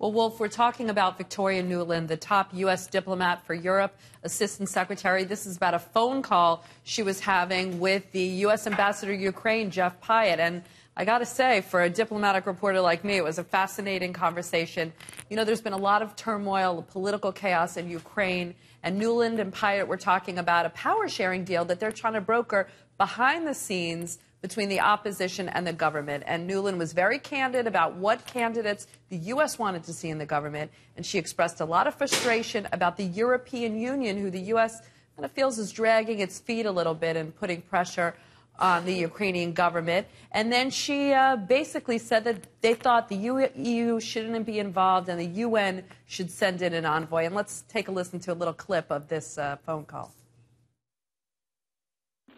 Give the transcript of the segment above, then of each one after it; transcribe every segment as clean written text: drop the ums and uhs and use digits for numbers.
Well, Wolf, we're talking about Victoria Nuland, the top U.S. diplomat for Europe, Assistant Secretary. This is about a phone call she was having with the U.S. Ambassador to Ukraine, Geoffrey Pyatt. And I got to say, for a diplomatic reporter like me, it was a fascinating conversation. You know, there's been a lot of turmoil, political chaos in Ukraine, and Nuland and Pyatt were talking about a power-sharing deal that they're trying to broker behind the scenes between the opposition and the government. And Nuland was very candid about what candidates the U.S. wanted to see in the government, and she expressed a lot of frustration about the European Union, who the U.S. kind of feels is dragging its feet a little bit and putting pressure on the Ukrainian government. And then she basically said that they thought the EU shouldn't be involved and the UN should send in an envoy. And let's take a listen to a little clip of this phone call.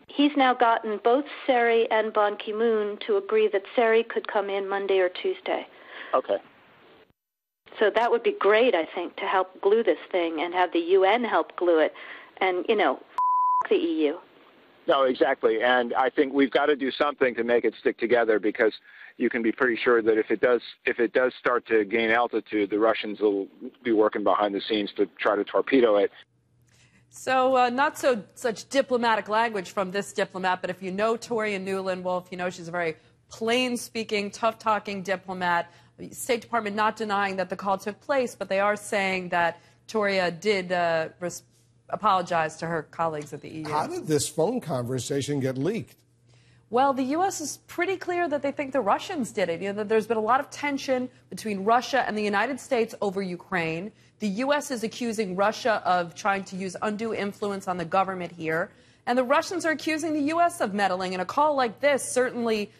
He's now gotten both Seri and Ban Ki-moon to agree that Seri could come in Monday or Tuesday. Okay. So that would be great, I think, to help glue this thing and have the UN help glue it. And, you know, the EU. No, exactly. And I think we've got to do something to make it stick together, because you can be pretty sure that if it does start to gain altitude, the Russians will be working behind the scenes to try to torpedo it. So not such diplomatic language from this diplomat, but if you know Victoria Nuland, Wolf, you know she's a very plain-speaking, tough-talking diplomat. The State Department not denying that the call took place, but they are saying that Victoria did apologize to her colleagues at the EU. How did this phone conversation get leaked? Well, the U.S. is pretty clear that they think the Russians did it. You know, that there's been a lot of tension between Russia and the United States over Ukraine. The U.S. is accusing Russia of trying to use undue influence on the government here. And the Russians are accusing the U.S. of meddling. And a call like this certainly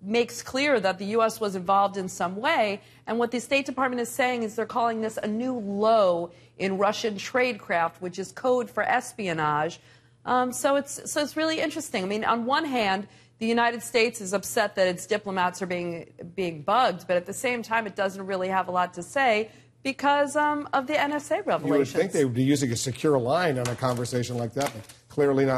makes clear that the U.S. was involved in some way. And what the State Department is saying is they're calling this a new low in Russian tradecraft, which is code for espionage. So it's really interesting. I mean, on one hand, the United States is upset that its diplomats are being bugged, but at the same time, it doesn't really have a lot to say because of the NSA revelations. You would think they would be using a secure line on a conversation like that, but clearly not.